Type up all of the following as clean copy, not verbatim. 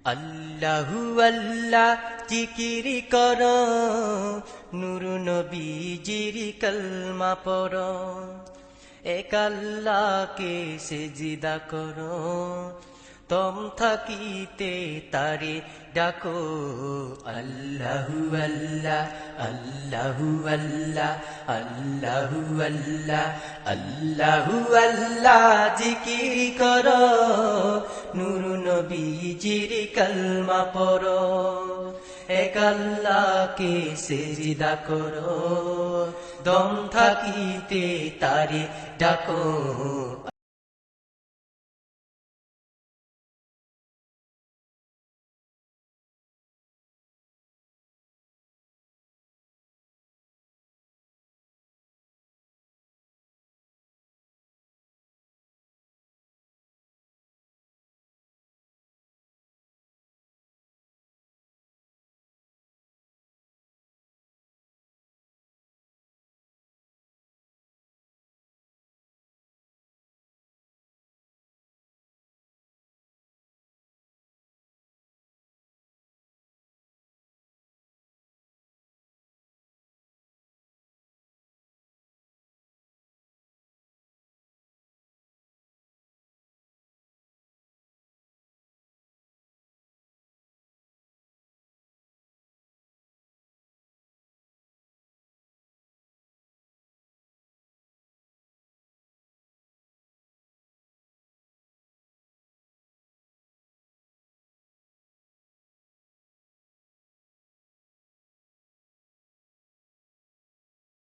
আল্লাহু আল্লাহ জিকির কর, নূর নবীজির কলমা পড়, এক আল্লাহকে সেজদা কর, তম থাকিতে তারে ডাকো। আল্লাহু আল্লাহ আল্লাহু আল্লাহ আল্লাহু আল্লাহ আল্লাহু আল্লাহ জিকির কর, নূর নবীজির কলমা পড়, এক আল্লাহকে সেজদা কর, দম থাকিতে তারে ডাকো।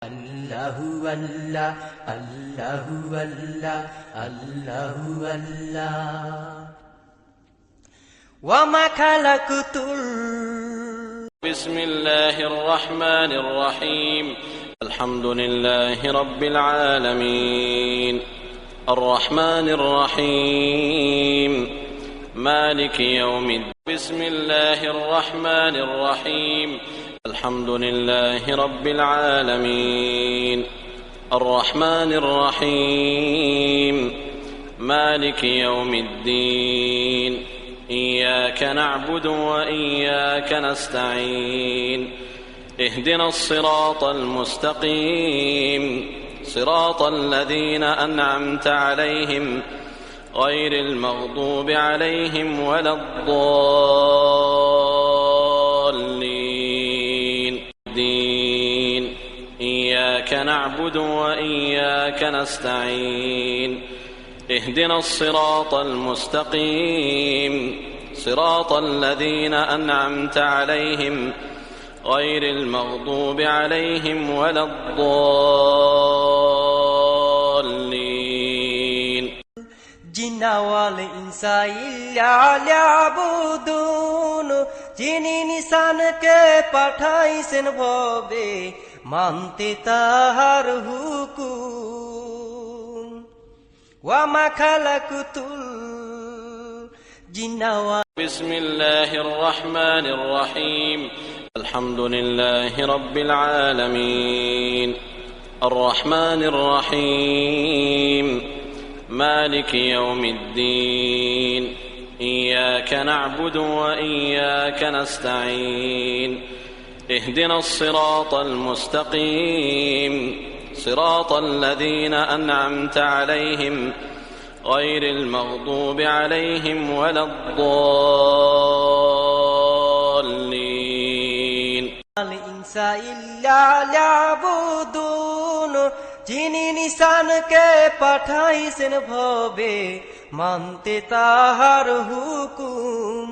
আল্লাহু আল্লাহ আল্লাহু আল্লাহ আল্লাহু আল্লাহ। ওয়ামা খালাকুতুল বিসমিল্লাহির রহমানির রহিম। আলহামদুলিল্লাহি রাব্বিল আলামিন, আর রহমানির রহিম, মালিকি ইয়াউমিদ্দিন। বিসমিল্লাহির রহমানির রহিম। الحمد لله رب العالمين، الرحمن الرحيم، مالك يوم الدين. إياك نعبد وإياك نستعين. اهدنا الصراط المستقيم، صراط الذين أنعمت عليهم غير المغضوب عليهم ولا الضالين. إياك نعبد وإياك نستعين. اهدنا الصراط المستقيم، صراط الذين أنعمت عليهم غير المغضوب عليهم ولا الضالين. জিন্না ওয়াল ইনসা ইল্লা লিয়াবুদুন, যিনি নিশানকে পাঠাইছেন ভবে, মানতে তাহার হুকুম। ওয়ামা খালাকুতুল জিন্না ওয়াল। বিসমিল্লাহির রহমানির রহিম। আলহামদুলিল্লাহি রাব্বিল আলামিন, আর রহমানির রহিম, مالك يوم الدين. إياك نعبد وإياك نستعين. اهدنا الصراط المستقيم، صراط الذين أنعمت عليهم غير المغضوب عليهم ولا الضالين. ইনসা ইল্লা লিয়াবুদুন, যিনি নিশানকে পাঠাইছেন ভবে, মানতে তাহার হুকুম।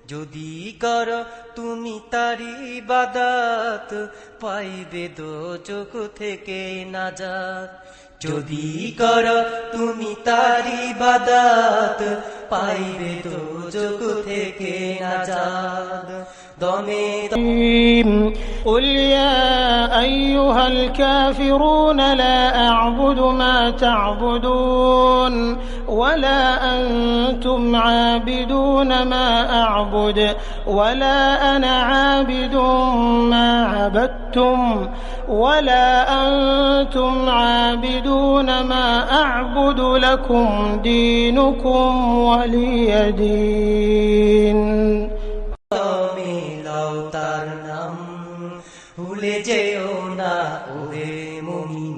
যদি কর তুমি তারি ইবাদত, পাইবে দোজখ থেকে নাজাত। যদি কর তুমি তারি ইবাদত, পাইবে দোজখ থেকে নাজাত। দমে قل يا أيها الكافرون لا أعبد ما تعبدون ولا أنتم عابدون ما أعبد ولا أنا عابد ما عبدتم ولا أنتم عابدون ما أعبد لكم دينكم ولي دين মিলাও তার নাম ভুলে যেও না ওহে মুমিন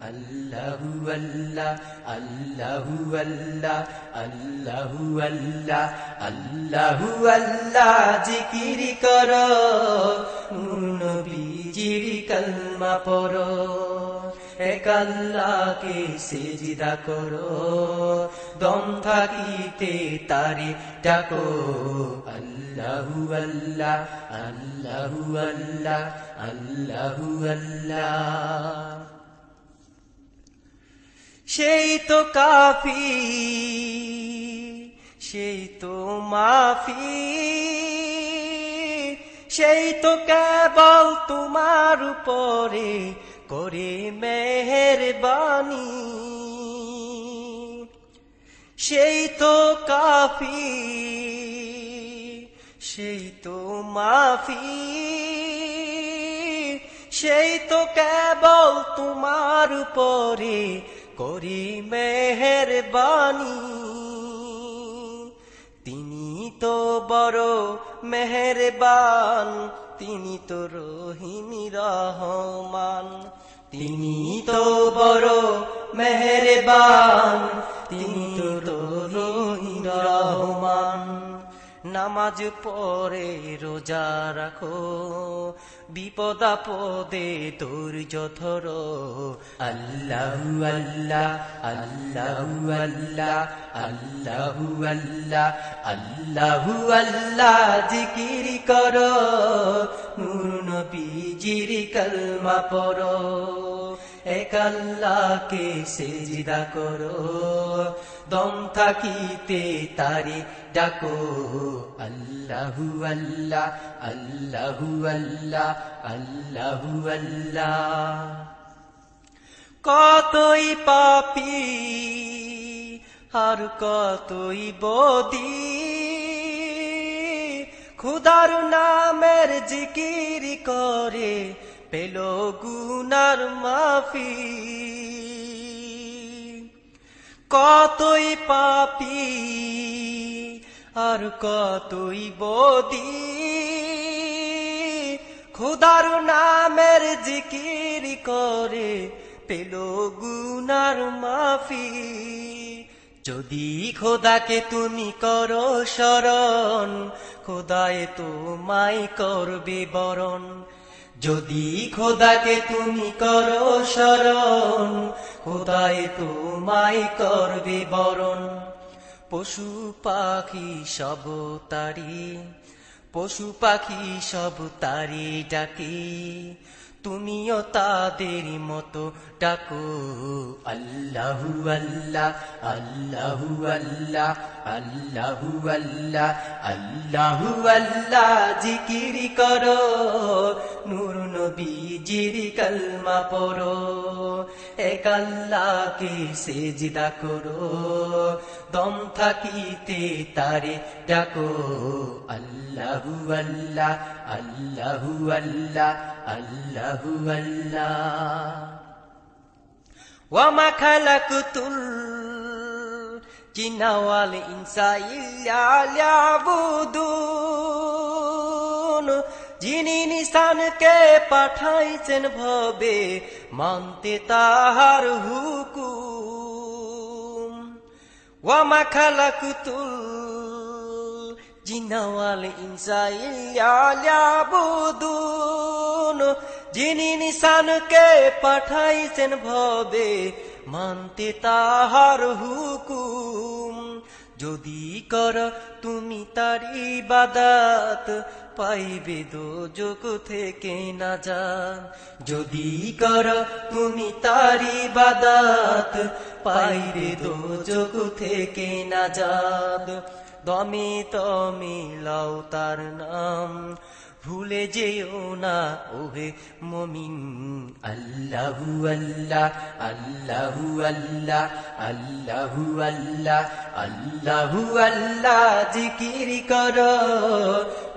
আল্লাহু আল্লাহ আল্লাহু আল্লাহ আল্লাহু আল্লাহ আল্লাহু আল্লাহ জিকির করো নূর নবীজির কালমা পড়ো এক আল্লাহকে সিজদা করো দম থাকিতে তারে ডাকো আল্লাহু আল্লাহ আল্লাহু আল্লাহ আল্লাহু আল্লাহ সেই তো কাফি সেই তো মাফি সেই তো কেবল তোমার উপরে করে মেহেরবানি সেই তো কাফি সেই তো মাফি সেই তো কেবল তোমার উপরে করি মেহেরবানি তিনি তো বড় মেহেরবান তিনি তো রহিম রহমান তিনি তো বড় মেহেরবান তিনি তো রহিম রহমান নামাজ পড়ে রোজা রাখো বিপদ আপদে ধৈর্য ধরো আল্লাহু আল্লাহ আল্লাহু আল্লাহ আল্লাহু আল্লাহ আল্লাহু আল্লাহ জিকির করো নূর নবীজির কালমা পড়ো এক আল্লাহকে সিজদা করো দম থাকিতে তারে ডাকো আল্লাহু আল্লাহ আল্লাহু আল্লাহ আল্লাহু আল্লাহ কতই পাপী আর কতই বদী খুদার নামের জিকির করে পেল গুনার মাফি কতই পাপী আর কতই বদী খুদার নামের জিকির করে পেল গুনার মাফি যদি খোদাকে তুমি করো শরণ খোদায় তোমায় করবে বরণ যদি খোদাকে তুমি করো শরণ খোদায় তোমায় করবে বরণ পশু পাখি সব তারি পশু পাখি সব তারি ডাকে তুমিও তাদের মতো ডাকো আল্লাহু আল্লাহ আল্লাহু আল্লাহ আল্লাহু আল্লাহ আল্লাহু আল্লাহ জিকির করো নূর নবীজির কালমা পড়ো এক আল্লাহকে সিজদা করো দম থাকিতে তারে ডাকো আল্লাহু আল্লাহ আল্লাহু আল্লাহ আল্লাহু আল্লাহ ওয়ামা খালাকতুল জিন্না ওয়াল ইনসা ইল্লা লিয়াবুদুন যিনি নিশানকে পাঠাইছেন ভবে মানতে তাহার হুকুম ওয়ামা খালাকতুল জিন্না ওয়াল ইনসা ইল্লা লিয়াবুদুন যিনি নিশানকে পাঠাইছেন ভবে মানতে তাহার হুকুম যদি কর তুমি তার ইবাদত পাইবে দোজখ থেকে নাজাত যদি কর তুমি তার ইবাদত পাইবে দোজখ থেকে নাজাত দমে তমে লাও তার নাম ভুলে যেও না ওহে মুমিন আল্লাহু আল্লাহ আল্লাহু আল্লাহ আল্লাহু আল্লাহ আল্লাহু আল্লাহ জিকির করো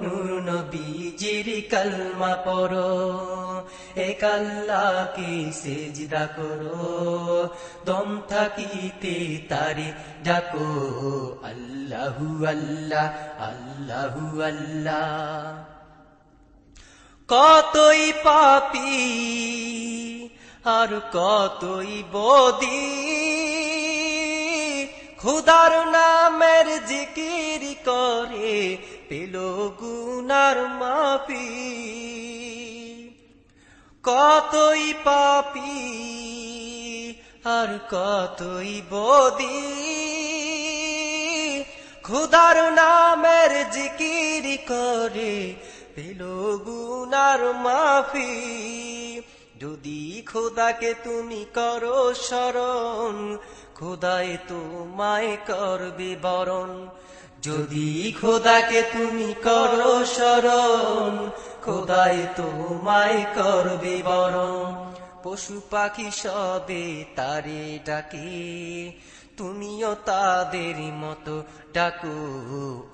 নূর নবীজির কালমা পড়ো এক আল্লাহকে সিজদা করো দম থাকিতে তারে ডাকো আল্লাহু আল্লাহ আল্লাহু আল্লাহ কতই পাপী আর কতই বদী খোদার নামের জিকির করে পেল গুনার মাফি কতই পাপী আর কতই বদী খোদার নামের জিকির করে পেল গুনার মাফি যদি খোদাকে তুমি করো স্মরণ খোদায় তোমায় করবে বরণ যদি খোদাকে তুমি করো স্মরণ খোদায় তোমায় করবে বরণ পশু পাখি সবে তারে ডাকে তুমিও তাদের মতো ডাকো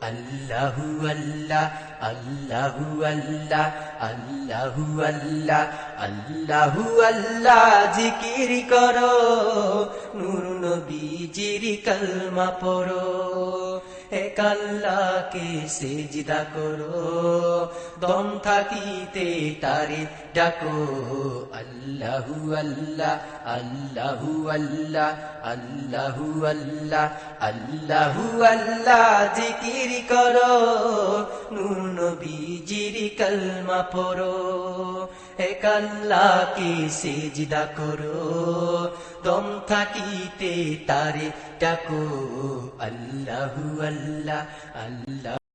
আল্লাহু আল্লাহ আল্লাহু আল্লাহ আল্লাহু আল্লাহ আল্লাহু আল্লাহ জিকির করো নূর নবীজির কালমা পড়ো এক আল্লাহকে সিজদা করো দম থাকিতে তারে ডাকো আল্লাহু আল্লাহ আল্লাহু আল্লাহ আল্লাহু আল্লাহ আল্লাহু আল্লাহ জিকির করো নূর নবীজির কালমা পড়ো এক আল্লাহকে সিজদা করো দম থাকিতে তারে ডাকো আল্লাহু আল্লাহ আল্লাহ